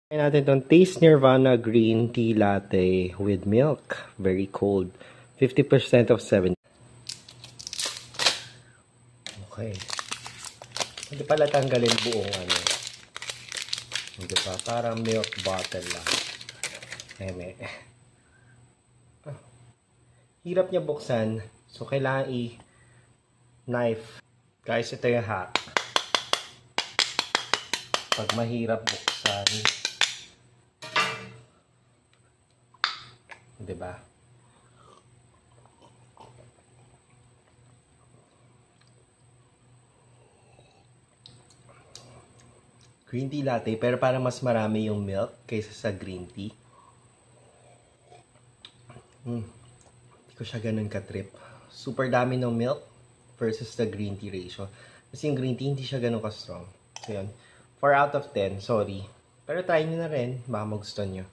Try natin itong Taste Nirvana Green Tea Latte with milk. Very cold. 50% of 70. Okay. Hindi pala tanggalin buong ano. Hindi pa. Parang milk bottle lang. Eme. Hirap niya buksan. So, kailangan i-knife. Guys, ito yung hack. Pag mahirap buksan. Diba? Green tea latte, pero parang mas marami yung milk kaysa sa green tea. Hindi ko siya ganun ka-trip. Super dami ng milk versus the green tea ratio. Kasi yung green tea hindi siya ganun ka-strong. So yun, 4 out of 10, sorry. Pero try nyo na rin, baka magustuhan nyo.